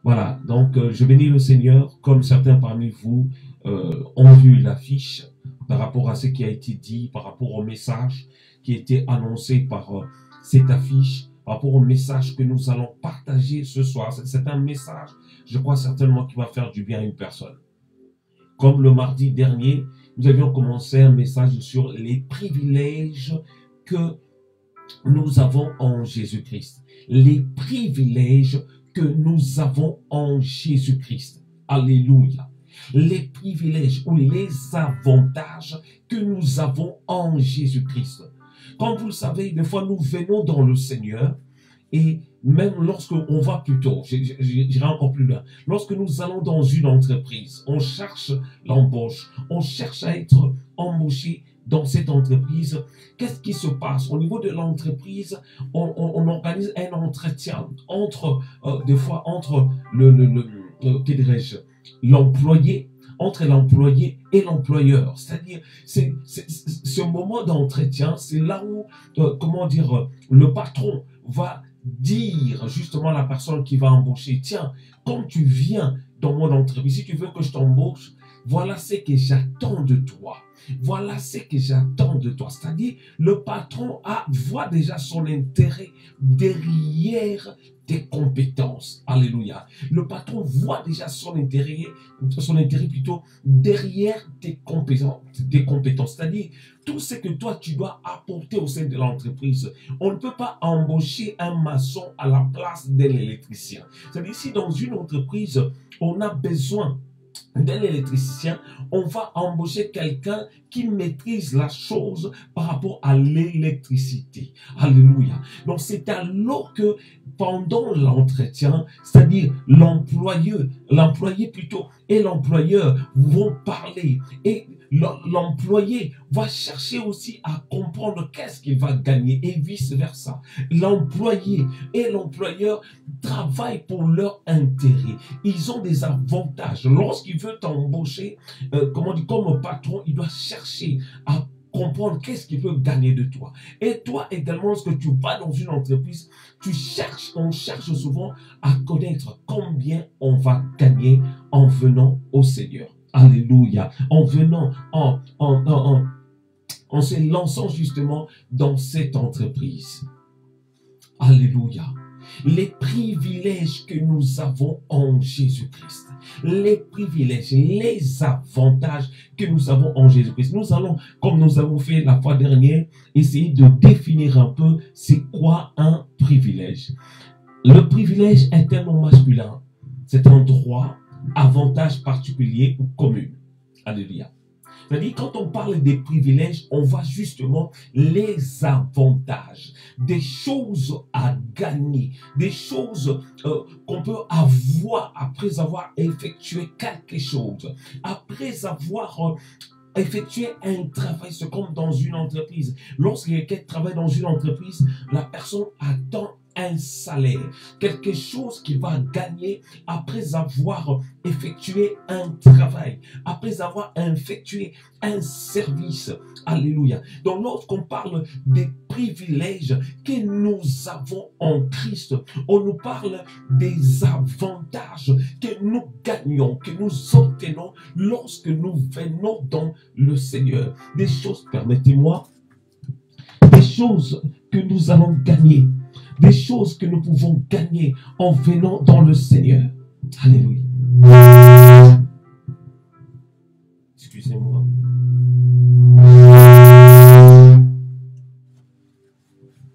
Voilà, donc je bénis le Seigneur, comme certains parmi vous ont vu l'affiche par rapport à ce qui a été dit, par rapport au message qui a été annoncé par cette affiche, par rapport au message que nous allons partager ce soir. C'est un message, je crois certainement, qui va faire du bien à une personne. Comme le mardi dernier, nous avions commencé un message sur les privilèges que nous avons en Jésus-Christ. Les privilèges que nous avons en Jésus-Christ. Alléluia. Les privilèges ou les avantages que nous avons en Jésus-Christ. Comme vous le savez, des fois nous venons dans le Seigneur et même lorsqu'on va plus tôt, j'irai encore plus loin, lorsque nous allons dans une entreprise, on cherche l'embauche, on cherche à être embauché dans cette entreprise. Qu'est-ce qui se passe? Au niveau de l'entreprise, on organise un entretien des fois entre l'employé, entre l'employé et l'employeur. C'est-à-dire, ce moment d'entretien, c'est là où, le patron va dire justement à la personne qui va embaucher, tiens, quand tu viens dans mon entreprise, si tu veux que je t'embauche, voilà ce que j'attends de toi. Voilà ce que j'attends de toi. C'est-à-dire, le patron voit déjà son intérêt derrière tes compétences. Alléluia. Le patron voit déjà son intérêt plutôt derrière tes compétences. C'est-à-dire, tout ce que toi, tu dois apporter au sein de l'entreprise. On ne peut pas embaucher un maçon à la place d'un électricien. C'est-à-dire, si dans une entreprise, on a besoin d'un électricien, on va embaucher quelqu'un qui maîtrise la chose par rapport à l'électricité. Alléluia. Donc c'est alors que pendant l'entretien, c'est-à-dire l'employé plutôt et l'employeur vont parler et l'employé va chercher aussi à comprendre qu'est-ce qu'il va gagner et vice-versa. L'employé et l'employeur travaillent pour leur intérêt. Ils ont des avantages. Lorsqu'il veut t'embaucher, comme patron, il doit chercher à comprendre qu'est-ce qu'il peut gagner de toi. Et toi également, lorsque tu vas dans une entreprise, on cherche souvent à connaître combien on va gagner en venant au Seigneur. Alléluia. En venant, en se lançant justement dans cette entreprise. Alléluia. Les privilèges que nous avons en Jésus-Christ. Les privilèges, les avantages que nous avons en Jésus-Christ. Nous allons, comme nous avons fait la fois dernière, essayer de définir un peu c'est quoi un privilège. Le privilège est un nom masculin. C'est un droit, avantage particulier ou commun. Alléluia. C'est-à-dire, quand on parle des privilèges, on voit justement les avantages, des choses à gagner, des choses qu'on peut avoir après avoir effectué quelque chose, après avoir effectuer un travail. C'est comme dans une entreprise. Lorsqu'il y a quelqu'un qui travaille dans une entreprise, la personne attend un salaire, quelque chose qu'il va gagner après avoir effectué un travail, après avoir effectué un service. Alléluia. Donc lorsqu'on parle des privilèges que nous avons en Christ, on nous parle des avantages que nous gagnons, que nous obtenons lorsque nous venons dans le Seigneur. Des choses, permettez-moi, des choses que nous allons gagner, des choses que nous pouvons gagner en venant dans le Seigneur. Alléluia. Excusez-moi.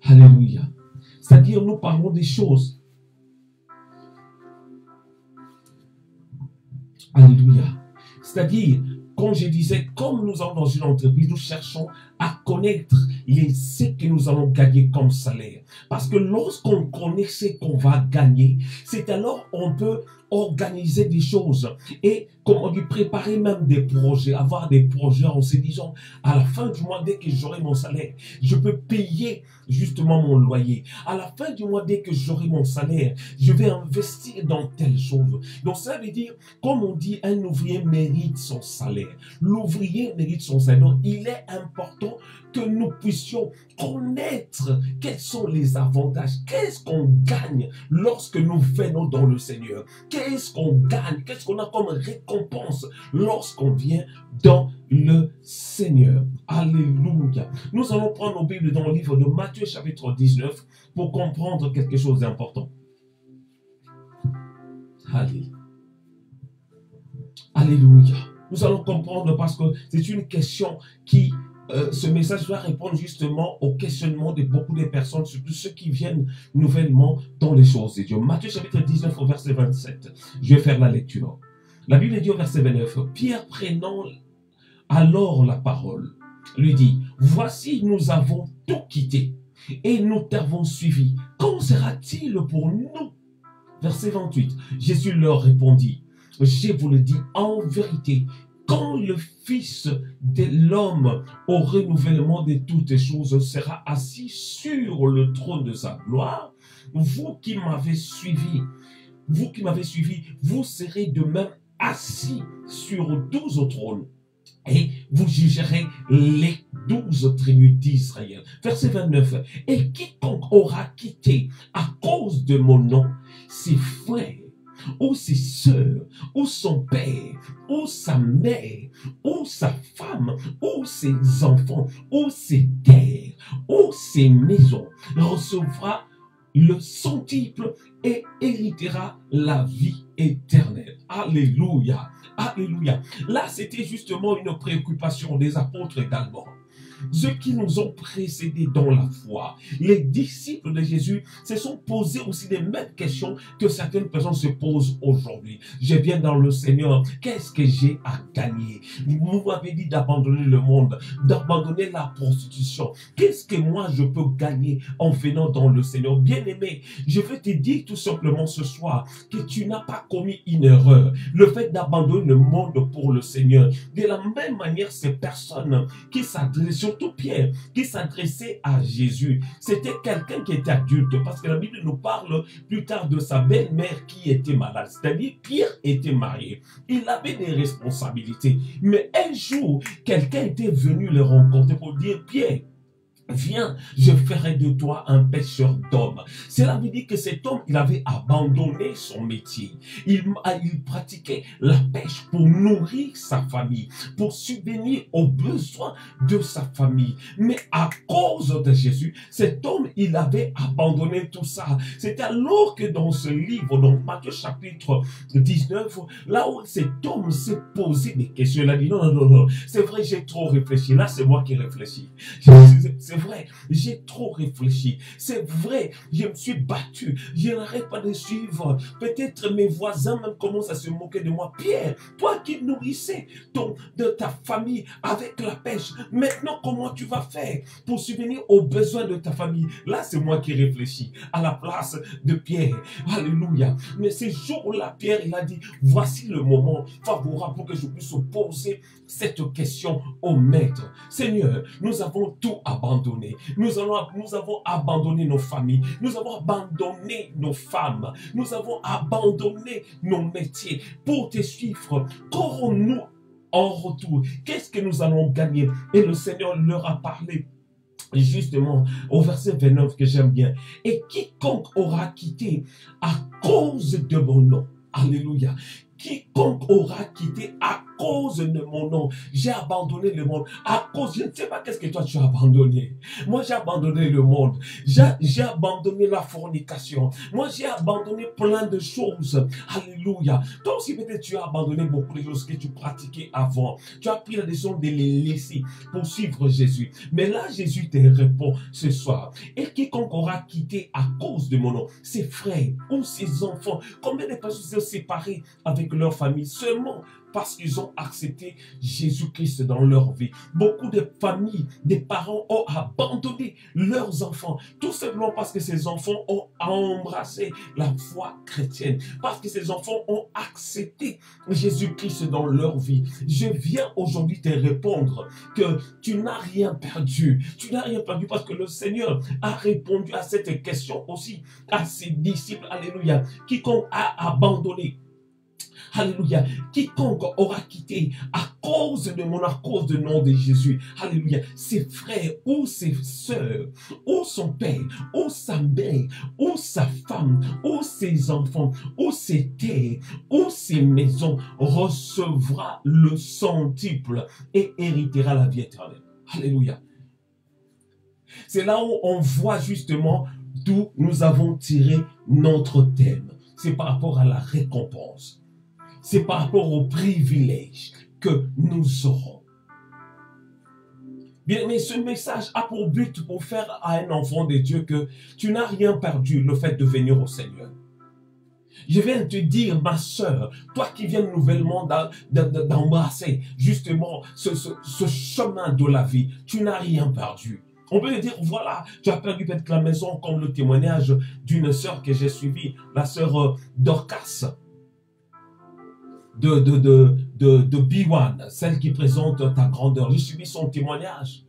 Alléluia. C'est-à-dire, nous parlons des choses. Alléluia. C'est-à-dire, comme je disais, comme nous sommes dans une entreprise, nous cherchons à connaître ce que nous allons gagner comme salaire. Parce que lorsqu'on connaît ce qu'on va gagner, c'est alors on peut organiser des choses et, comme on dit, préparer même des projets, avoir des projets en se disant, à la fin du mois, dès que j'aurai mon salaire, je peux payer justement mon loyer. À la fin du mois, dès que j'aurai mon salaire, je vais investir dans telle chose. Donc ça veut dire, comme on dit, un ouvrier mérite son salaire. L'ouvrier mérite son salaire. Donc il est important important que nous puissions connaître quels sont les avantages, qu'est-ce qu'on gagne lorsque nous venons dans le Seigneur, qu'est-ce qu'on gagne, qu'est-ce qu'on a comme récompense lorsqu'on vient dans le Seigneur. Alléluia. Nous allons prendre nos Bibles dans le livre de Matthieu chapitre 19 pour comprendre quelque chose d'important. Alléluia. Nous allons comprendre parce que c'est une question qui, ce message va répondre justement au questionnement de beaucoup de personnes, surtout ceux qui viennent nouvellement dans les choses de Dieu. Matthieu chapitre 19 au verset 27. Je vais faire la lecture. La Bible dit au verset 29, Pierre prenant alors la parole, lui dit, voici nous avons tout quitté et nous t'avons suivi. Qu'en sera-t-il pour nous? Verset 28, Jésus leur répondit, je vous le dis en vérité, quand le Fils de l'homme au renouvellement de toutes choses sera assis sur le trône de sa gloire, vous qui m'avez suivi, vous serez de même assis sur 12 trônes. Et vous jugerez les 12 tribus d'Israël. Verset 29. Et quiconque aura quitté à cause de mon nom ses frères, ou ses sœurs, ou son père, ou sa mère, ou sa femme, ou ses enfants, ou ses terres, ou ses maisons, recevra le centuple et héritera la vie éternelle. Alléluia. Alléluia. Là, c'était justement une préoccupation des apôtres également. Ceux qui nous ont précédés dans la foi, les disciples de Jésus, se sont posés aussi les mêmes questions que certaines personnes se posent aujourd'hui. Je viens dans le Seigneur, qu'est-ce que j'ai à gagner? Vous m'avez dit d'abandonner le monde, d'abandonner la prostitution. Qu'est-ce que moi je peux gagner en venant dans le Seigneur? Bien-aimé, je veux te dire tout simplement ce soir que tu n'as pas commis une erreur. Le fait d'abandonner le monde pour le Seigneur. De la même manière, ces personnes qui s'adressent, surtout Pierre, qui s'adressait à Jésus, c'était quelqu'un qui était adulte, parce que la Bible nous parle plus tard de sa belle-mère qui était malade, c'est-à-dire Pierre était marié, il avait des responsabilités, mais un jour, quelqu'un était venu le rencontrer pour dire, Pierre, viens, je ferai de toi un pêcheur d'hommes. Cela veut dire que cet homme, il avait abandonné son métier. Il pratiquait la pêche pour nourrir sa famille, pour subvenir aux besoins de sa famille. Mais à cause de Jésus, cet homme, il avait abandonné tout ça. C'est alors que dans ce livre, dans Matthieu chapitre 19, là où cet homme s'est posé des questions, il a dit, non, c'est vrai, j'ai trop réfléchi. Là, c'est moi qui réfléchis. C'est vrai, j'ai trop réfléchi. C'est vrai, je me suis battu. Je n'arrête pas de suivre. Peut-être mes voisins même commencent à se moquer de moi. Pierre, toi qui nourrissais de ta famille avec la pêche, maintenant comment tu vas faire pour subvenir aux besoins de ta famille? Là, c'est moi qui réfléchis à la place de Pierre. Alléluia. Mais ces jours-là, Pierre, il a dit, voici le moment favorable pour que je puisse poser cette question au Maître. Seigneur, nous avons tout abandonné. Nous avons abandonné nos familles. Nous avons abandonné nos femmes. Nous avons abandonné nos métiers pour te suivre. Qu'aurons-nous en retour? Qu'est-ce que nous allons gagner? Et le Seigneur leur a parlé justement au verset 29 que j'aime bien. Et quiconque aura quitté à cause de mon nom. Alléluia. Quiconque aura quitté à cause de mon nom. J'ai abandonné le monde. À cause, je ne sais pas qu'est-ce que toi tu as abandonné. Moi, j'ai abandonné le monde. J'ai abandonné la fornication. Moi, j'ai abandonné plein de choses. Alléluia. Toi aussi, peut-être tu as abandonné beaucoup de choses que tu pratiquais avant. Tu as pris la décision de les laisser pour suivre Jésus. Mais là, Jésus te répond ce soir. Et quiconque aura quitté à cause de mon nom, ses frères ou ses enfants, combien de personnes sont séparées avec leur famille seulement parce qu'ils ont accepté Jésus-Christ dans leur vie. Beaucoup de familles, des parents ont abandonné leurs enfants, tout simplement parce que ces enfants ont embrassé la foi chrétienne, parce que ces enfants ont accepté Jésus-Christ dans leur vie. Je viens aujourd'hui te répondre que tu n'as rien perdu. Tu n'as rien perdu parce que le Seigneur a répondu à cette question aussi à ses disciples. Alléluia. Quiconque a abandonné, alléluia, quiconque aura quitté à cause de mon, à cause du nom de Jésus, alléluia, ses frères ou ses sœurs, ou son père, ou sa mère, ou sa femme, ou ses enfants, ou ses terres, ou ses maisons, recevra le centuple et héritera la vie éternelle. Alléluia. C'est là où on voit justement d'où nous avons tiré notre thème. C'est par rapport à la récompense. C'est par rapport au privilège que nous aurons. Bien, mais ce message a pour but pour faire à un enfant de Dieu que tu n'as rien perdu le fait de venir au Seigneur. Je viens de te dire, ma soeur, toi qui viens nouvellement d'embrasser justement ce chemin de la vie, tu n'as rien perdu. On peut te dire, voilà, tu as perdu peut-être la maison, comme le témoignage d'une sœur que j'ai suivie, la sœur Dorcas de B1, celle qui présente ta grandeur. J'ai suivi son témoignage.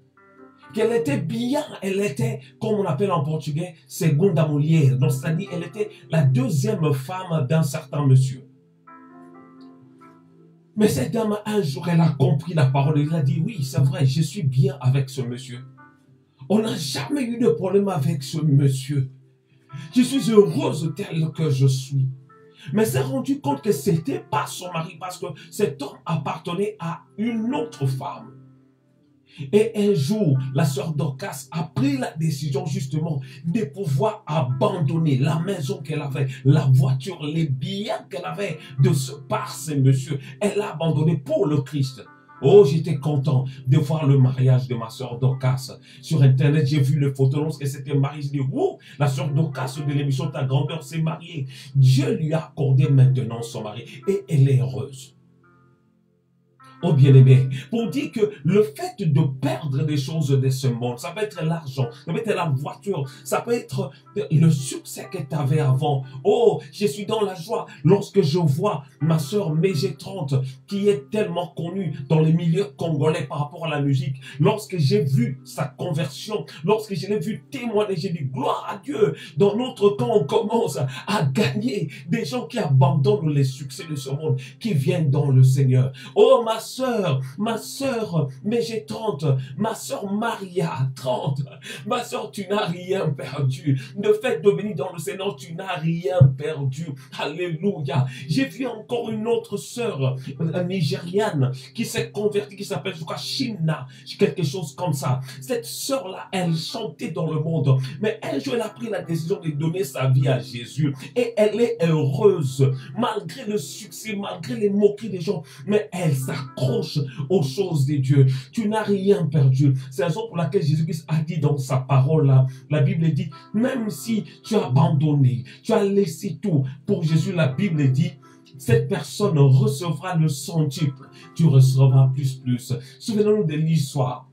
Qu'elle était bien, elle était, comme on appelle en portugais, segunda mulher. Donc, c'est-à-dire, elle était la deuxième femme d'un certain monsieur. Mais cette dame, un jour, elle a compris la parole. Elle a dit, oui, c'est vrai, je suis bien avec ce monsieur. On n'a jamais eu de problème avec ce monsieur. Je suis heureuse tel que je suis. Mais s'est rendu compte que ce n'était pas son mari parce que cet homme appartenait à une autre femme. Et un jour, la sœur Dorcas a pris la décision justement de pouvoir abandonner la maison qu'elle avait, la voiture, les biens qu'elle avait par ces messieurs. Elle l'a abandonné pour le Christ. Oh, j'étais content de voir le mariage de ma sœur Dorcas. Sur Internet, j'ai vu les photos lorsqu'elle s'était mariée. Je dis, wow, la sœur Dorcas de l'émission Ta Grandeur s'est mariée. Dieu lui a accordé maintenant son mari et elle est heureuse. Oh bien-aimé, pour dire que le fait de perdre des choses de ce monde, ça peut être l'argent, ça peut être la voiture, ça peut être le succès que tu avais avant. Oh, je suis dans la joie lorsque je vois ma soeur MG30 qui est tellement connue dans les milieux congolais par rapport à la musique. Lorsque j'ai vu sa conversion, lorsque je l'ai vu témoigner, j'ai dit gloire à Dieu. Dans notre camp, on commence à gagner des gens qui abandonnent les succès de ce monde, qui viennent dans le Seigneur. Oh, ma soeur, mais j'ai 30, ma soeur Maria, 30, ma soeur, tu n'as rien perdu. Le fait de venir dans le Seigneur, tu n'as rien perdu. Alléluia. J'ai vu encore une autre soeur nigériane qui s'est convertie, qui s'appelle, je crois, Shina, quelque chose comme ça. Cette soeur-là, elle chantait dans le monde, mais un jour, elle a pris la décision de donner sa vie à Jésus et elle est heureuse, malgré le succès, malgré les moqueries des gens, mais elle s'accroche aux choses de Dieu. Tu n'as rien perdu. C'est la raison pour laquelle Jésus-Christ a dit dans sa parole là, la Bible dit, même si tu as abandonné, tu as laissé tout pour Jésus, la Bible dit, cette personne recevra le centuple. Tu recevras plus. Souvenons-nous de l'histoire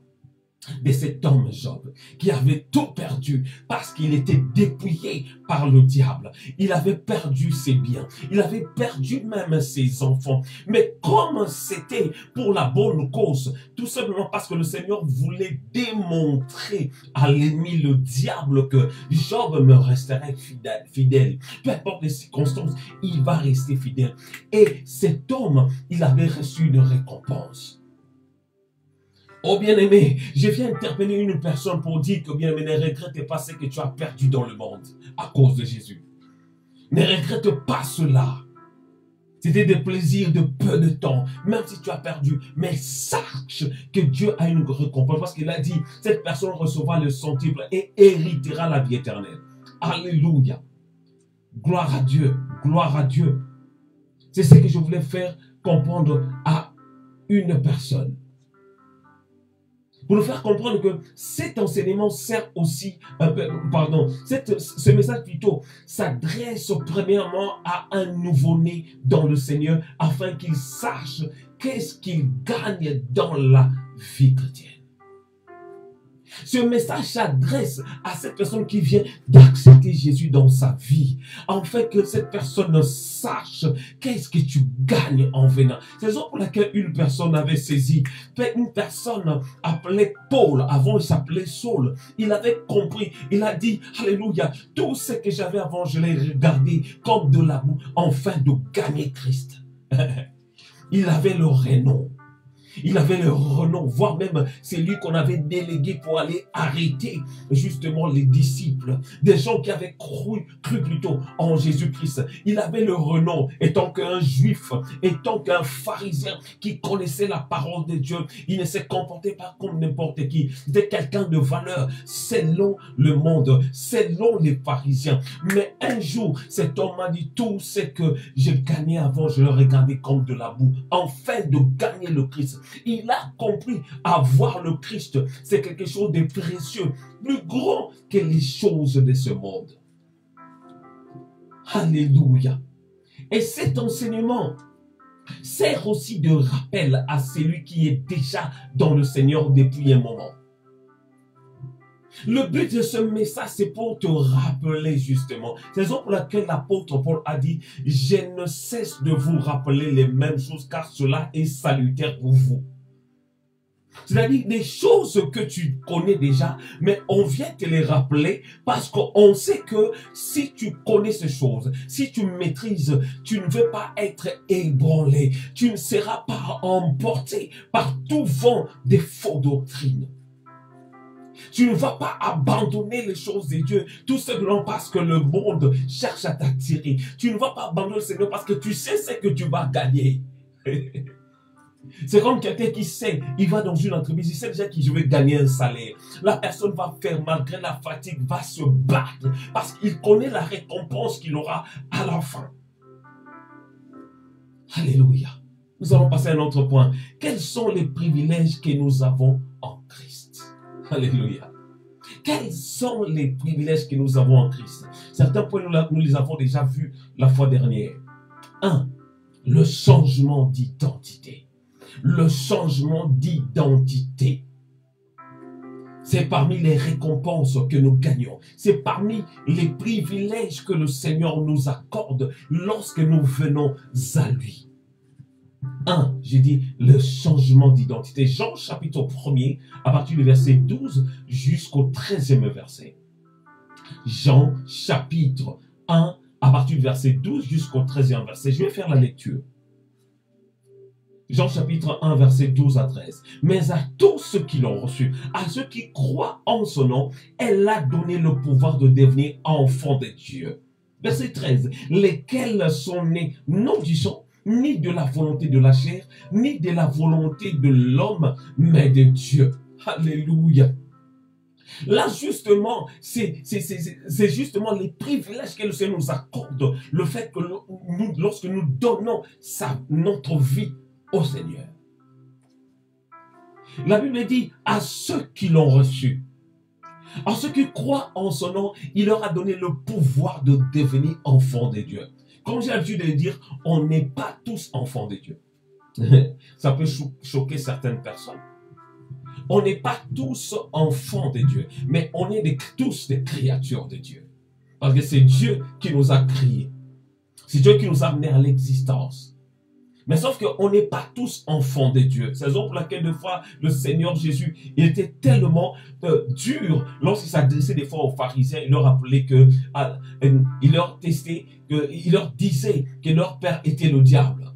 de cet homme Job qui avait tout perdu parce qu'il était dépouillé par le diable. Il avait perdu ses biens, il avait perdu même ses enfants, mais comme c'était pour la bonne cause, tout simplement parce que le Seigneur voulait démontrer à l'ennemi, le diable, que Job me resterait fidèle, peu importe les circonstances, il va rester fidèle. Et cet homme, il avait reçu une récompense. Oh bien-aimé, je viens interpeller une personne pour dire que bien-aimé, ne regrette pas ce que tu as perdu dans le monde à cause de Jésus. Ne regrette pas cela. C'était des plaisirs de peu de temps, même si tu as perdu. Mais sache que Dieu a une récompense parce qu'il a dit, cette personne recevra le centuple et héritera la vie éternelle. Alléluia. Gloire à Dieu. Gloire à Dieu. C'est ce que je voulais faire comprendre à une personne. Pour nous faire comprendre que cet enseignement sert aussi, ce message plutôt s'adresse premièrement à un nouveau-né dans le Seigneur afin qu'il sache qu'est-ce qu'il gagne dans la vie chrétienne. Ce message s'adresse à cette personne qui vient d'accepter Jésus dans sa vie, afin que cette personne sache qu'est-ce que tu gagnes en venant. C'est la raison pour laquelle une personne avait saisi, une personne appelée Paul, avant il s'appelait Saul, il avait compris, il a dit, alléluia, tout ce que j'avais avant, je l'ai regardé comme de la boue, afin de gagner Christ. Il avait le renom. Il avait le renom, voire même c'est lui qu'on avait délégué pour aller arrêter justement les disciples, des gens qui avaient cru plutôt en Jésus-Christ. Il avait le renom, étant qu'un juif, étant qu'un pharisien qui connaissait la parole de Dieu. Il ne se comportait pas comme n'importe qui. C'était quelqu'un de valeur, selon le monde, selon les pharisiens. Mais un jour, cet homme m'a dit, tout ce que j'ai gagné avant, je le regardais comme de la boue. Enfin de gagner le Christ. Il a compris, avoir le Christ, c'est quelque chose de précieux, plus grand que les choses de ce monde. Alléluia. Et cet enseignement sert aussi de rappel à celui qui est déjà dans le Seigneur depuis un moment. Le but de ce message, c'est pour te rappeler justement. C'est la raison pour laquelle l'apôtre Paul a dit, je ne cesse de vous rappeler les mêmes choses car cela est salutaire pour vous. C'est-à-dire des choses que tu connais déjà, mais on vient te les rappeler parce qu'on sait que si tu connais ces choses, si tu maîtrises, tu ne veux pas être ébranlé, tu ne seras pas emporté par tout vent des fausses doctrines. Tu ne vas pas abandonner les choses de Dieu tout simplement parce que le monde cherche à t'attirer. Tu ne vas pas abandonner le Seigneur parce que tu sais ce que tu vas gagner. C'est comme quelqu'un qui sait, il va dans une entreprise, il sait déjà qu'il veut gagner un salaire. La personne va faire, malgré la fatigue, va se battre parce qu'il connaît la récompense qu'il aura à la fin. Alléluia. Nous allons passer à un autre point. Quels sont les privilèges que nous avons en Christ? Alléluia. Quels sont les privilèges que nous avons en Christ? Certains points, nous les avons déjà vus la fois dernière. 1. Le changement d'identité. Le changement d'identité. C'est parmi les récompenses que nous gagnons. C'est parmi les privilèges que le Seigneur nous accorde lorsque nous venons à lui. 1, j'ai dit le changement d'identité. Jean chapitre 1er, à partir du verset 12 jusqu'au 13e verset. Jean chapitre 1, à partir du verset 12 jusqu'au 13e verset. Je vais faire la lecture. Jean chapitre 1, verset 12 à 13. Mais à tous ceux qui l'ont reçu, à ceux qui croient en son nom, elle a donné le pouvoir de devenir enfants de Dieu. Verset 13. Lesquels sont nés non du sang, ni de la volonté de la chair, ni de la volonté de l'homme, mais de Dieu. Alléluia. Là, justement, c'est justement les privilèges que le Seigneur nous accorde. Le fait que lorsque nous donnons notre vie au Seigneur. La Bible dit à ceux qui l'ont reçu, à ceux qui croient en son nom, il leur a donné le pouvoir de devenir enfants de Dieu. Comme j'ai l'habitude de dire, on n'est pas tous enfants de Dieu. Ça peut choquer certaines personnes. On n'est pas tous enfants de Dieu, mais on est tous des créatures de Dieu. Parce que c'est Dieu qui nous a créés. C'est Dieu qui nous a amenés à l'existence. Mais sauf qu'on n'est pas tous enfants de Dieu. C'est la raison pour laquelle des fois, le Seigneur Jésus, il était tellement dur lorsqu'il s'adressait des fois aux pharisiens. Il leur rappelait que, il leur testait, il leur disait que leur père était le diable.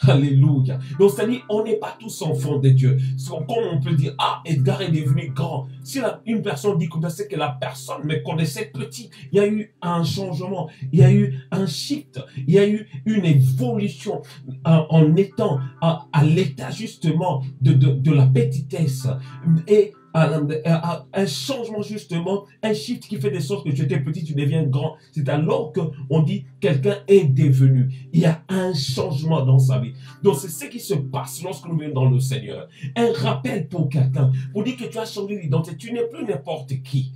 Alléluia. Donc, c'est-à-dire, on n'est pas tous enfants de Dieu. Comme on peut dire, ah, Edgar est devenu grand. Si une personne dit comme ça, c'est que la personne me connaissait petit. Il y a eu un changement. Il y a eu un shift. Il y a eu une évolution en étant à l'état justement de la petitesse. Et un changement justement, un shift qui fait de sorte que tu étais petit, tu deviens grand. C'est alors qu'on dit quelqu'un est devenu. Il y a un changement dans sa vie. Donc c'est ce qui se passe lorsque nous venons dans le Seigneur. Un rappel pour quelqu'un, pour dire que tu as changé d'identité. Tu n'es plus n'importe qui.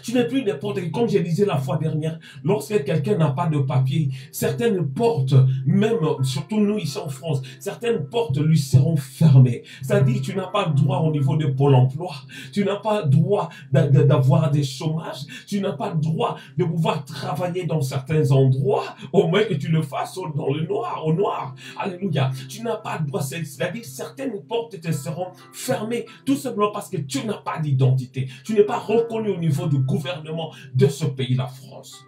Tu n'es plus n'importe qui. Comme je disais la fois dernière, lorsque quelqu'un n'a pas de papier, certaines portes, même, surtout nous ici en France, certaines portes lui seront fermées. C'est-à-dire que tu n'as pas droit au niveau de Pôle emploi, tu n'as pas droit d'avoir des chômages, tu n'as pas droit de pouvoir travailler dans certains endroits, au moins que tu le fasses dans le noir, au noir. Alléluia. Tu n'as pas droit, c'est-à-dire que certaines portes te seront fermées, tout simplement parce que tu n'as pas d'identité. Tu n'es pas reconnu au niveau du gouvernement de ce pays, la France.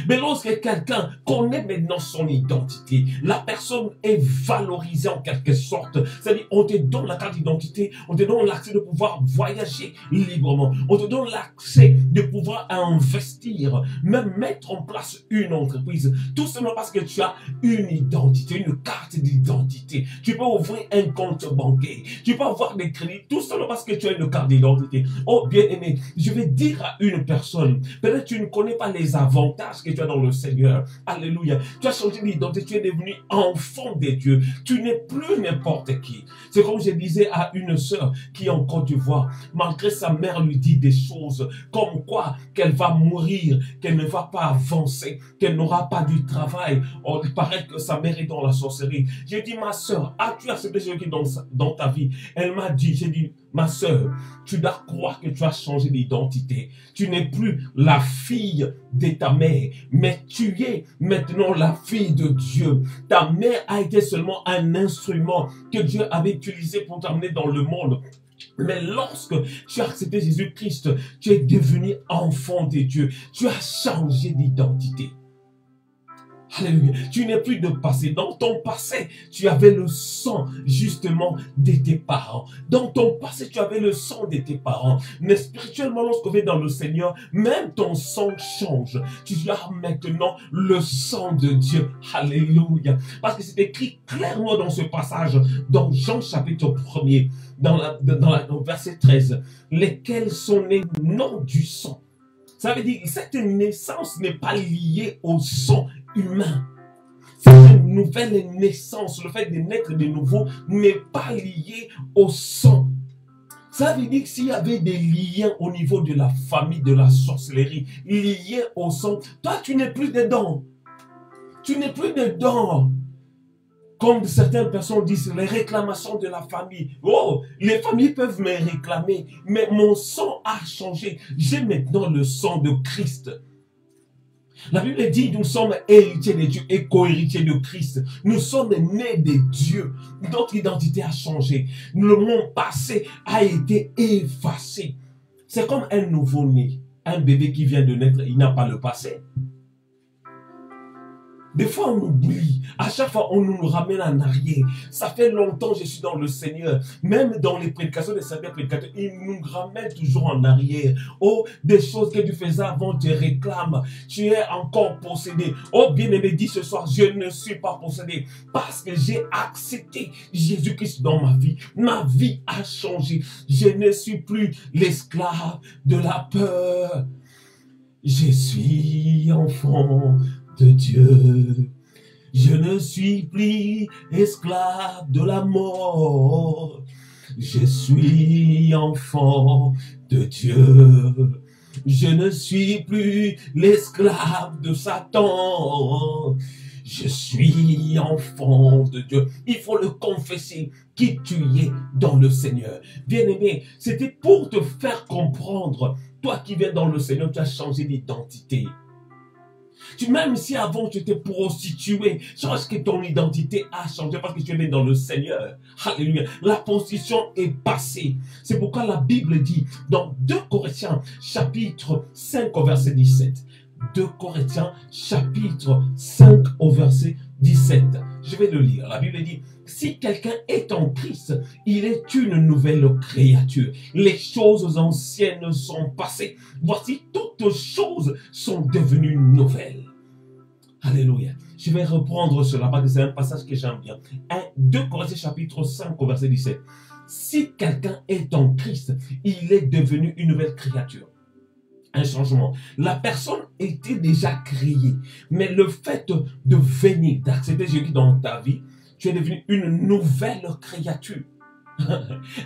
Mais lorsque quelqu'un connaît maintenant son identité, la personne est valorisée en quelque sorte. C'est-à-dire, on te donne la carte d'identité, on te donne l'accès de pouvoir voyager librement, on te donne l'accès de pouvoir investir, même mettre en place une entreprise, tout simplement parce que tu as une identité, une carte d'identité. Tu peux ouvrir un compte bancaire, tu peux avoir des crédits, tout simplement parce que tu as une carte d'identité. Oh, bien aimé, je vais dire à une personne, peut-être tu ne connais pas les avantages que tu as dans le Seigneur. Alléluia. Tu as changé d'identité, tu es devenu enfant de Dieu. Tu n'es plus n'importe qui. C'est comme je disais à une sœur qui est en Côte d'Ivoire, malgré sa mère lui dit des choses comme quoi qu'elle va mourir, qu'elle ne va pas avancer, qu'elle n'aura pas du travail. Oh, il paraît que sa mère est dans la sorcellerie. J'ai dit, ma sœur, as-tu accepté ce qui est dans ta vie? Elle m'a dit, j'ai dit, ma sœur, tu dois croire que tu as changé d'identité. Tu n'es plus la fille de ta mère, mais tu es maintenant la fille de Dieu. Ta mère a été seulement un instrument que Dieu avait utilisé pour t'amener dans le monde. Mais lorsque tu as accepté Jésus-Christ, tu es devenu enfant de Dieu. Tu as changé d'identité. Alléluia. Tu n'es plus de passé. Dans ton passé, tu avais le sang justement de tes parents. Dans ton passé, tu avais le sang de tes parents. Mais spirituellement, lorsqu'on vient dans le Seigneur, même ton sang change. Tu as maintenant le sang de Dieu. Alléluia. Parce que c'est écrit clairement dans ce passage, dans Jean chapitre 1er, dans le verset 13, lesquels sont nés non du sang. Ça veut dire que cette naissance n'est pas liée au sang humain. C'est une nouvelle naissance. Le fait de naître de nouveau n'est pas lié au sang. Ça veut dire que s'il y avait des liens au niveau de la famille, de la sorcellerie, liés au sang, toi tu n'es plus dedans. Tu n'es plus dedans. Comme certaines personnes disent, les réclamations de la famille. Oh, les familles peuvent me réclamer, mais mon sang a changé. J'ai maintenant le sang de Christ. La Bible dit, nous sommes héritiers de Dieu et co-héritiers de Christ. Nous sommes nés de Dieu. Notre identité a changé. Le monde passé a été effacé. C'est comme un nouveau-né. Un bébé qui vient de naître, il n'a pas le passé. Des fois, on oublie. À chaque fois, on nous ramène en arrière. Ça fait longtemps que je suis dans le Seigneur. Même dans les prédications des certains prédicateurs, ils nous ramènent toujours en arrière. Oh, des choses que tu faisais avant te réclament. Tu es encore possédé. Oh, bien-aimé, dis ce soir, je ne suis pas possédé. Parce que j'ai accepté Jésus-Christ dans ma vie. Ma vie a changé. Je ne suis plus l'esclave de la peur. Je suis enfant de Dieu. Je ne suis plus esclave de la mort. Je suis enfant de Dieu. Je ne suis plus l'esclave de Satan. Je suis enfant de Dieu. Il faut le confesser qui tu es dans le Seigneur. Bien-aimé, c'était pour te faire comprendre. Toi qui viens dans le Seigneur, tu as changé d'identité. Même si avant tu étais prostitué, sache que ton identité a changé parce que tu es dans le Seigneur. Alléluia. La position est passée. C'est pourquoi la Bible dit dans 2 Corinthiens chapitre 5 au verset 17. 2 Corinthiens chapitre 5 au verset 17. Je vais le lire. La Bible dit, si quelqu'un est en Christ, il est une nouvelle créature. Les choses anciennes sont passées. Voici, toutes choses sont devenues nouvelles. Alléluia. Je vais reprendre cela parce que c'est un passage que j'aime bien. 2 Corinthiens chapitre 5 au verset 17. Si quelqu'un est en Christ, il est devenu une nouvelle créature. Un changement. La personne était déjà créée, mais le fait de venir, d'accepter Jésus dans ta vie, tu es devenu une nouvelle créature.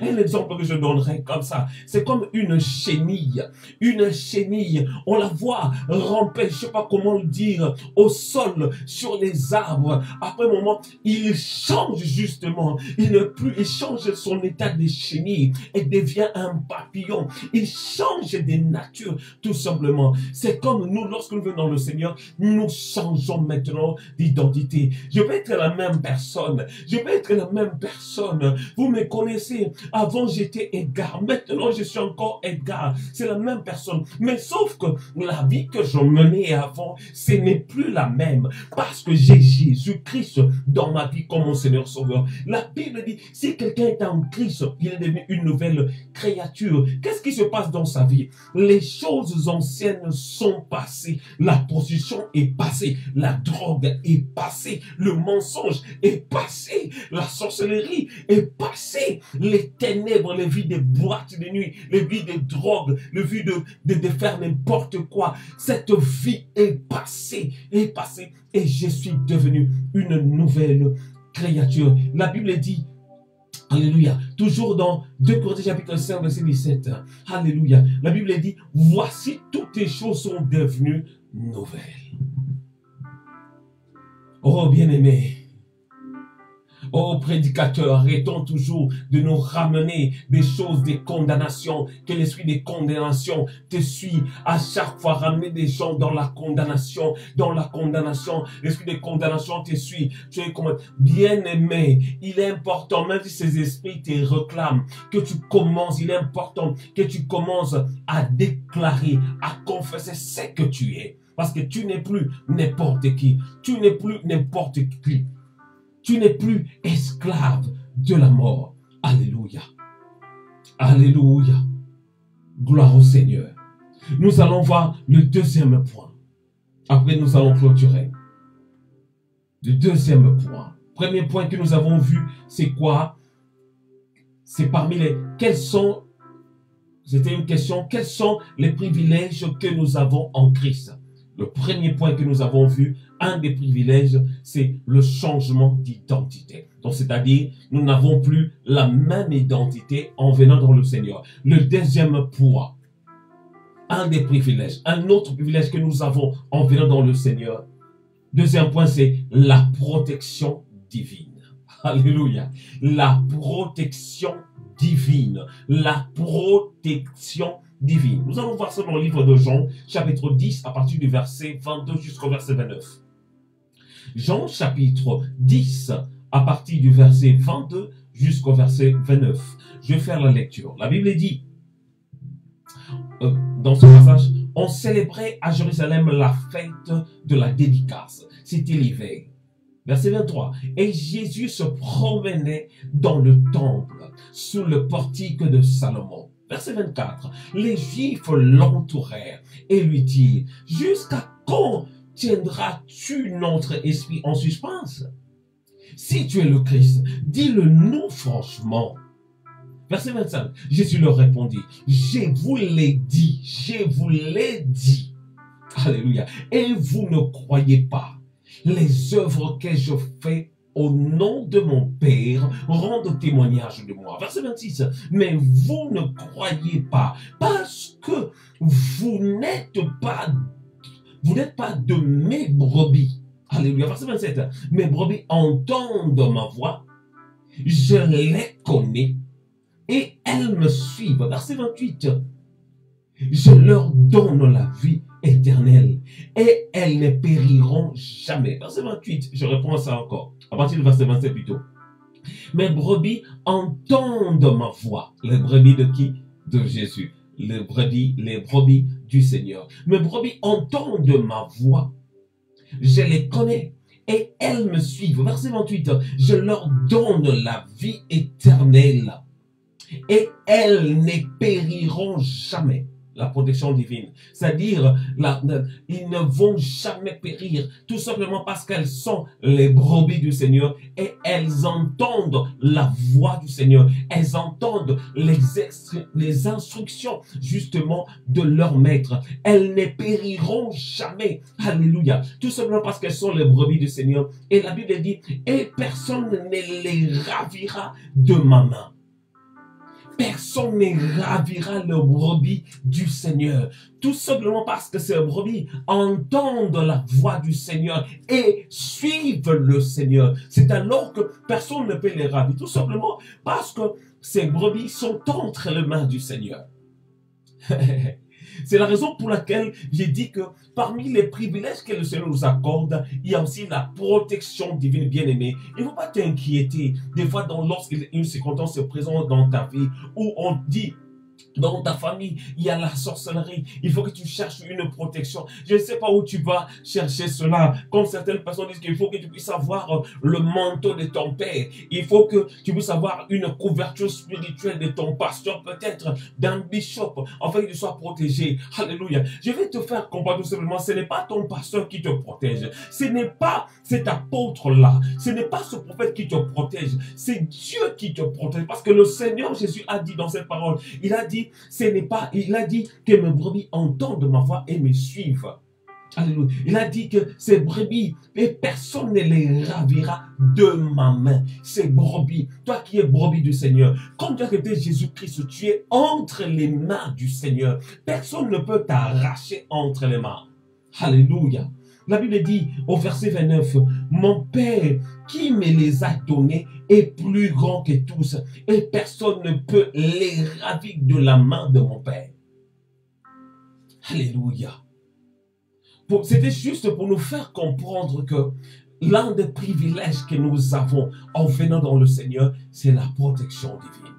Un exemple que je donnerai comme ça, c'est comme une chenille. Une chenille, on la voit ramper, je ne sais pas comment le dire, au sol, sur les arbres. Après un moment, il change justement. Il change son état de chenille et devient un papillon. Il change de nature, tout simplement. C'est comme nous, lorsque nous venons dans le Seigneur, nous changeons maintenant d'identité. Je vais être la même personne. Je vais être la même personne. Vous me connaissez connaissez, avant j'étais Edgar, maintenant je suis encore Edgar. C'est la même personne. Mais sauf que la vie que je menais avant, ce n'est plus la même. Parce que j'ai Jésus-Christ dans ma vie comme mon Seigneur Sauveur. La Bible dit, si quelqu'un est en Christ, il est devenu une nouvelle créature. Qu'est-ce qui se passe dans sa vie? Les choses anciennes sont passées. La prostitution est passée. La drogue est passée. Le mensonge est passé. La sorcellerie est passée. Les ténèbres, les vies des boîtes de nuit, les vies des drogues, les vies de faire n'importe quoi. Cette vie est passée, et je suis devenu une nouvelle créature. La Bible dit, alléluia, toujours dans 2 Corinthiens chapitre 5 verset 17, alléluia, la Bible dit, voici toutes les choses sont devenues nouvelles. Oh bien-aimé, oh prédicateur, arrêtons toujours de nous ramener des choses, des condamnations, que l'esprit des condamnations te suit à chaque fois, ramener des gens dans la condamnation, l'esprit des condamnations te suit. Tu es comme bien-aimé, il est important, même si ces esprits te réclament, que tu commences, il est important que tu commences à déclarer, à confesser ce que tu es. Parce que tu n'es plus n'importe qui, tu n'es plus n'importe qui. Tu n'es plus esclave de la mort. Alléluia. Alléluia. Gloire au Seigneur. Nous allons voir le deuxième point. Après, nous allons clôturer. Le deuxième point. Premier point que nous avons vu, c'est quoi? C'est parmi les... Quels sont... C'était une question. Quels sont les privilèges que nous avons en Christ? Le premier point que nous avons vu, un des privilèges, c'est le changement d'identité. Donc, c'est-à-dire, nous n'avons plus la même identité en venant dans le Seigneur. Le deuxième point, un des privilèges, un autre privilège que nous avons en venant dans le Seigneur. Deuxième point, c'est la protection divine. Alléluia. La protection divine. La protection divine. Nous allons voir ça dans le livre de Jean, chapitre 10, à partir du verset 22 jusqu'au verset 29. Jean, chapitre 10, à partir du verset 22 jusqu'au verset 29. Je vais faire la lecture. La Bible dit, dans ce passage, on célébrait à Jérusalem la fête de la dédicace. C'était l'hiver. Verset 23. Et Jésus se promenait dans le temple, sous le portique de Salomon. Verset 24. Les Juifs l'entourèrent et lui dirent, jusqu'à quand tiendras-tu notre esprit en suspens? Si tu es le Christ, dis-le-nous franchement. Verset 25. Jésus leur répondit, je vous l'ai dit, Alléluia. Et vous ne croyez pas. Les œuvres que je fais au nom de mon Père rendent témoignage de moi. Verset 26. Mais vous ne croyez pas parce que vous n'êtes pas de mes brebis. Alléluia. Verset 27. Mes brebis entendent ma voix, je les connais et elles me suivent. Verset 28. Je leur donne la vie éternelle et elles ne périront jamais. Verset 28, je reprends ça encore, à partir du verset 27 plutôt. Mes brebis entendent ma voix. Les brebis de qui? De Jésus. Les brebis du Seigneur. Mes brebis entendent ma voix. Je les connais et elles me suivent. Verset 28, je leur donne la vie éternelle et elles ne périront jamais. La protection divine. C'est-à-dire, ils ne vont jamais périr, tout simplement parce qu'elles sont les brebis du Seigneur et elles entendent la voix du Seigneur. Elles entendent les instructions, justement, de leur maître. Elles ne périront jamais. Alléluia. Tout simplement parce qu'elles sont les brebis du Seigneur. Et la Bible dit, et personne ne les ravira de ma main. Personne ne ravira le brebis du Seigneur. Tout simplement parce que ces brebis entendent la voix du Seigneur et suivent le Seigneur. C'est alors que personne ne peut les ravir. Tout simplement parce que ces brebis sont entre les mains du Seigneur. C'est la raison pour laquelle j'ai dit que parmi les privilèges que le Seigneur nous accorde, il y a aussi la protection divine, bien-aimée. Il ne faut pas t'inquiéter. Des fois, lorsqu'une circonstance se présente dans ta vie, où on dit, dans ta famille, il y a la sorcellerie. Il faut que tu cherches une protection. Je ne sais pas où tu vas chercher cela. Comme certaines personnes disent qu'il faut que tu puisses avoir le manteau de ton père. Il faut que tu puisses avoir une couverture spirituelle de ton pasteur, peut-être d'un bishop, afin que tu sois protégé. Alléluia. Je vais te faire comprendre tout simplement, ce n'est pas ton pasteur qui te protège. Ce n'est pas cet apôtre-là. Ce n'est pas ce prophète qui te protège. C'est Dieu qui te protège. Parce que le Seigneur Jésus a dit dans cette parole, il a dit, il a dit que mes brebis entendent ma voix et me suivent. Alléluia. Il a dit que ces brebis, et personne ne les ravira de ma main. Ces brebis, toi qui es brebis du Seigneur, comme tu as été Jésus-Christ, tu es entre les mains du Seigneur. Personne ne peut t'arracher entre les mains. Alléluia. La Bible dit au verset 29, mon Père qui me les a donnés est plus grand que tous et personne ne peut les ravir de la main de mon Père. Alléluia. C'était juste pour nous faire comprendre que l'un des privilèges que nous avons en venant dans le Seigneur, c'est la protection divine.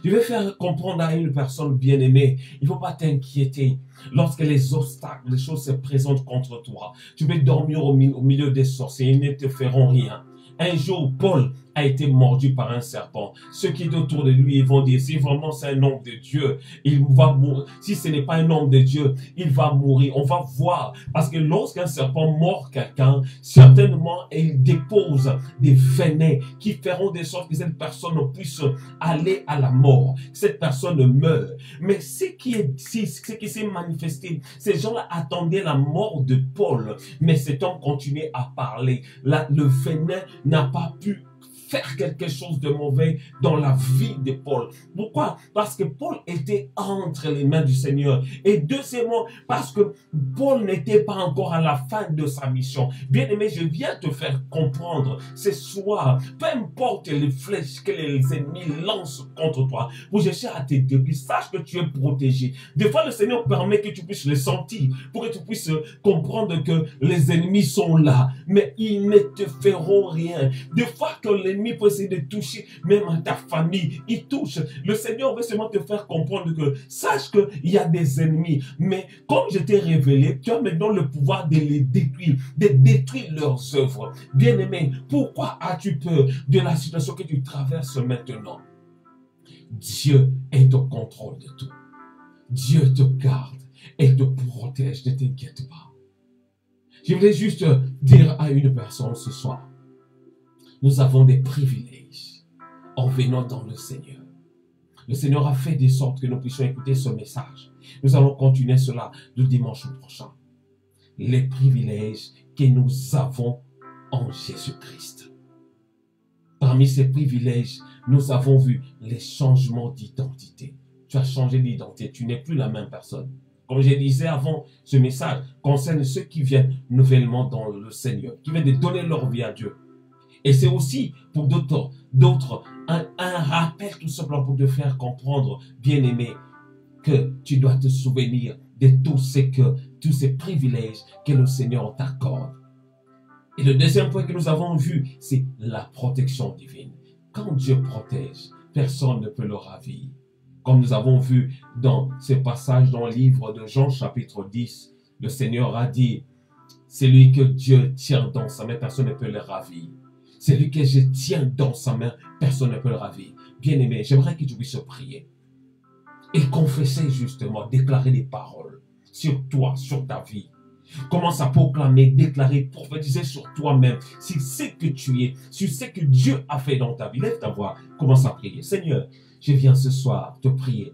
Je vais faire comprendre à une personne bien-aimée, il ne faut pas t'inquiéter. Lorsque les obstacles, les choses se présentent contre toi, tu peux dormir au milieu des sorciers, ils ne te feront rien. Un jour, Paul a été mordu par un serpent. Ceux qui étaient autour de lui, ils vont dire, si vraiment c'est un homme de Dieu, il va mourir. Si ce n'est pas un homme de Dieu, il va mourir. On va voir. Parce que lorsqu'un serpent mord quelqu'un, certainement, il dépose des venins qui feront de sorte que cette personne puisse aller à la mort, que cette personne meure. Mais ce qui s'est manifesté, ces gens-là attendaient la mort de Paul, mais cet homme continuait à parler. Le venin n'a pas pu faire quelque chose de mauvais dans la vie de Paul. Pourquoi? Parce que Paul était entre les mains du Seigneur. Et deuxièmement, parce que Paul n'était pas encore à la fin de sa mission. Bien-aimé, je viens te faire comprendre ce soir, peu importe les flèches que les ennemis lancent contre toi, pour chercher à te détruire, sache que tu es protégé. Des fois, le Seigneur permet que tu puisses le sentir, pour que tu puisses comprendre que les ennemis sont là, mais ils ne te feront rien. Des fois que l'ennemi peut essayer de toucher même à ta famille, il touche. Le Seigneur veut seulement te faire comprendre que sache qu'il y a des ennemis, mais comme je t'ai révélé, tu as maintenant le pouvoir de les détruire, de détruire leurs œuvres. Bien-aimé, pourquoi as-tu peur de la situation que tu traverses maintenant? Dieu est au contrôle de tout. Dieu te garde et te protège, ne t'inquiète pas. Je voulais juste dire à une personne ce soir, nous avons des privilèges en venant dans le Seigneur. Le Seigneur a fait de sorte que nous puissions écouter ce message. Nous allons continuer cela le dimanche prochain. Les privilèges que nous avons en Jésus-Christ. Parmi ces privilèges, nous avons vu les changements d'identité. Tu as changé d'identité, tu n'es plus la même personne. Comme je disais avant, ce message concerne ceux qui viennent nouvellement dans le Seigneur, qui viennent de donner leur vie à Dieu. Et c'est aussi pour d'autres un rappel tout simplement pour te faire comprendre, bien-aimé, que tu dois te souvenir de tous ces privilèges que le Seigneur t'accorde. Et le deuxième point que nous avons vu, c'est la protection divine. Quand Dieu protège, personne ne peut le ravir. Comme nous avons vu dans ce passage dans le livre de Jean chapitre 10, le Seigneur a dit, celui que Dieu tient dans sa main, personne ne peut le ravir. Celui que je tiens dans sa main, personne ne peut le ravir. Bien-aimé, j'aimerais que tu puisses prier et confesser justement, déclarer des paroles sur toi, sur ta vie. Commence à proclamer, déclarer, prophétiser sur toi-même, sur ce que tu es, sur ce que Dieu a fait dans ta vie. Lève ta voix, commence à prier. Seigneur, je viens ce soir te prier.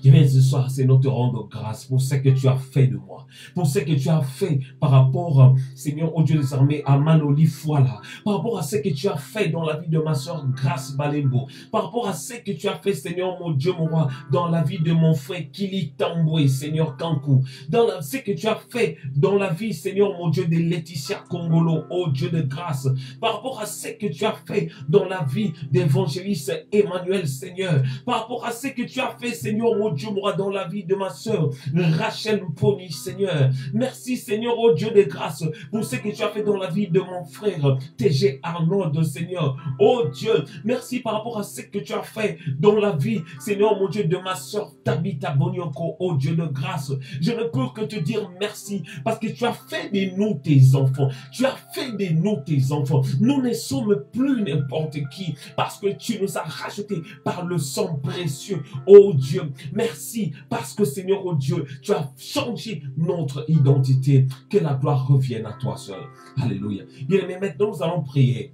Je viens ce soir, Seigneur, te rendre grâce pour ce que tu as fait de moi. Pour ce que tu as fait par rapport, Seigneur, au Dieu des armées, à Manoli Fouala. Par rapport à ce que tu as fait dans la vie de ma soeur Grace Balembo. Par rapport à ce que tu as fait, Seigneur, mon Dieu, mon roi, dans la vie de mon frère Kili Tamboué, Seigneur Kankou. Dans ce que tu as fait dans la vie, Seigneur, mon Dieu, de Laetitia Kongolo, oh Dieu de grâce. Par rapport à ce que tu as fait dans la vie d'évangéliste Emmanuel, Seigneur. Par rapport à ce que tu as fait, Seigneur, oh mon Dieu, moi, dans la vie de ma sœur, Rachel Pony, Seigneur. Merci, Seigneur, oh Dieu de grâce, pour ce que tu as fait dans la vie de mon frère, TG Arnold, Seigneur. Oh Dieu, merci par rapport à ce que tu as fait dans la vie, Seigneur, mon Dieu, de ma sœur Tabitha Bonyoko, oh Dieu de grâce. Je ne peux que te dire merci, parce que tu as fait de nous tes enfants. Tu as fait de nous tes enfants. Nous ne sommes plus n'importe qui, parce que tu nous as rachetés par le sang précieux, oh Dieu. Merci, parce que Seigneur, oh Dieu, tu as changé notre identité. Que la gloire revienne à toi seul. Alléluia. Bien, mais maintenant, nous allons prier,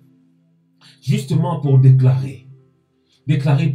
justement pour déclarer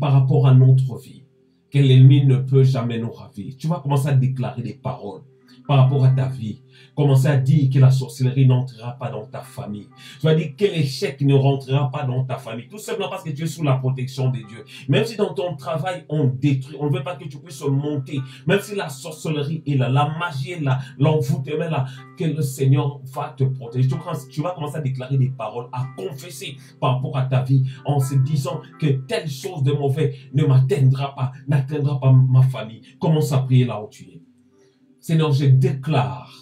par rapport à notre vie, que l'ennemi ne peut jamais nous ravir. Tu vas commencer à déclarer des paroles par rapport à ta vie. Commencer à dire que la sorcellerie n'entrera pas dans ta famille. Tu vas dire que l'échec ne rentrera pas dans ta famille. Tout simplement parce que tu es sous la protection de Dieu. Même si dans ton travail, on détruit, on ne veut pas que tu puisses monter. Même si la sorcellerie est là, la magie est là, l'envoûtement est là, que le Seigneur va te protéger. Tu vas commencer à déclarer des paroles, à confesser par rapport à ta vie, en se disant que telle chose de mauvais ne m'atteindra pas, n'atteindra pas ma famille. Commence à prier là où tu es. Seigneur, je déclare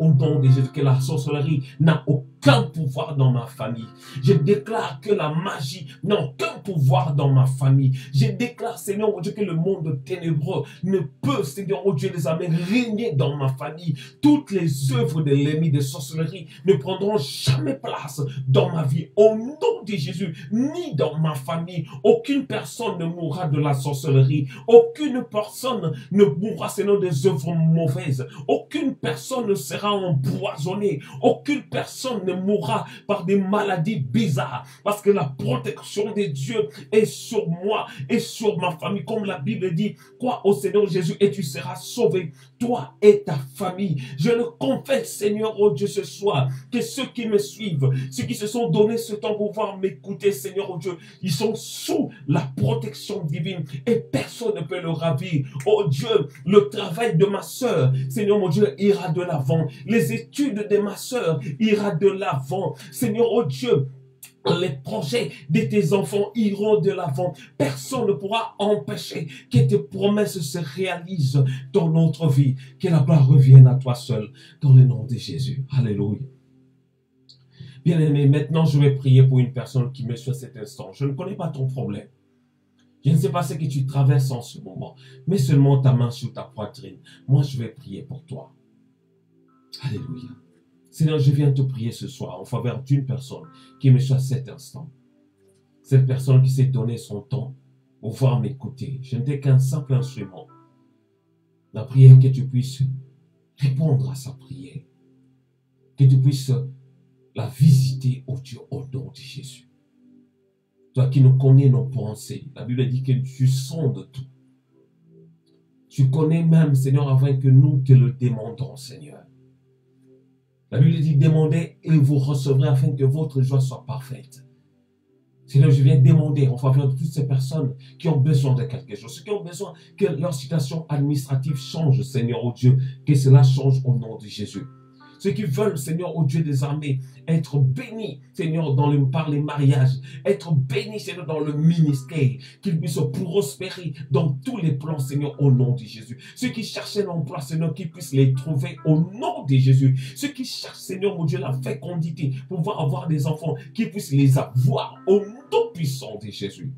au nom de Jésus que la sorcellerie n'a aucun pouvoir dans ma famille. Je déclare que la magie n'a aucun pouvoir dans ma famille. Je déclare, Seigneur, oh Dieu, que le monde ténébreux ne peut, Seigneur, oh Dieu, les amener régner dans ma famille. Toutes les œuvres de l'ennemi de sorcellerie ne prendront jamais place dans ma vie. Au nom de Jésus, ni dans ma famille, aucune personne ne mourra de la sorcellerie. Aucune personne ne mourra, Seigneur, des œuvres mauvaises. Aucune personne ne sera empoisonnée. Aucune personne ne mourra par des maladies bizarres. Parce que la protection de Dieu est sur moi et sur ma famille. Comme la Bible dit, crois au Seigneur Jésus et tu seras sauvé, toi et ta famille. Je le confesse, Seigneur, oh Dieu, ce soir, que ceux qui me suivent, ceux qui se sont donné ce temps pour pouvoir m'écouter, Seigneur, oh Dieu, ils sont sous la protection divine et personne ne peut le ravir. Oh Dieu, le travail de ma sœur, Seigneur, mon Dieu, ira de l'avant. Les études de ma sœur ira de l'avant. Seigneur, oh Dieu, les projets de tes enfants iront de l'avant. Personne ne pourra empêcher que tes promesses se réalisent dans notre vie. Que la gloire revienne à toi seul, dans le nom de Jésus. Alléluia. Bien-aimé, maintenant je vais prier pour une personne qui me suit à cet instant. Je ne connais pas ton problème. Je ne sais pas ce que tu traverses en ce moment. Mets seulement ta main sur ta poitrine. Moi, je vais prier pour toi. Alléluia. Seigneur, je viens te prier ce soir en faveur d'une personne qui me suit à cet instant. Cette personne qui s'est donné son temps pour pouvoir m'écouter. Je n'étais qu'un simple instrument. La prière, que tu puisses répondre à sa prière. Que tu puisses la visiter, oh Dieu, au nom de Jésus. Toi qui nous connais nos pensées, la Bible dit que tu sondes tout. Tu connais même, Seigneur, avant que nous te le demandons, Seigneur. La Bible dit, demandez et vous recevrez afin que votre joie soit parfaite. Seigneur, je viens demander en faveur de toutes ces personnes qui ont besoin de quelque chose, ceux qui ont besoin que leur situation administrative change, Seigneur, oh Dieu, que cela change au nom de Jésus. Ceux qui veulent, Seigneur, au Dieu des armées, être bénis, Seigneur, par les mariages, être bénis, Seigneur, dans le ministère, qu'ils puissent prospérer dans tous les plans, Seigneur, au nom de Jésus. Ceux qui cherchent l'emploi, Seigneur, qu'ils puissent les trouver au nom de Jésus. Ceux qui cherchent, Seigneur, mon Dieu, la fécondité, pour pouvoir avoir des enfants, qu'ils puissent les avoir au nom puissant de Jésus.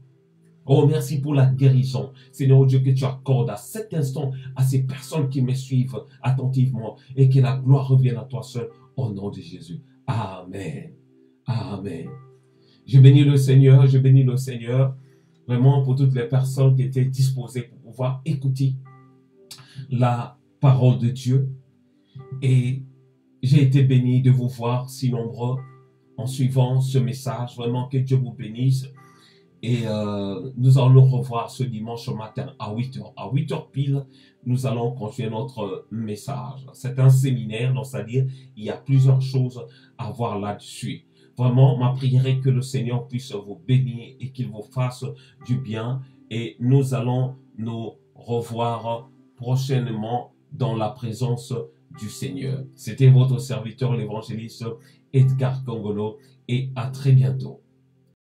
Oh, merci pour la guérison, Seigneur Dieu, que tu accordes à cet instant à ces personnes qui me suivent attentivement et que la gloire revienne à toi seul au nom de Jésus. Amen. Amen. Je bénis le Seigneur, vraiment pour toutes les personnes qui étaient disposées pour pouvoir écouter la parole de Dieu. Et j'ai été béni de vous voir si nombreux en suivant ce message. Vraiment que Dieu vous bénisse. Et nous allons nous revoir ce dimanche matin à 8h. À 8h pile, nous allons continuer notre message. C'est un séminaire, donc c'est-à-dire il y a plusieurs choses à voir là-dessus. Vraiment, ma prière est que le Seigneur puisse vous bénir et qu'il vous fasse du bien. Et nous allons nous revoir prochainement dans la présence du Seigneur. C'était votre serviteur, l'évangéliste Edgar Kongolo, et à très bientôt.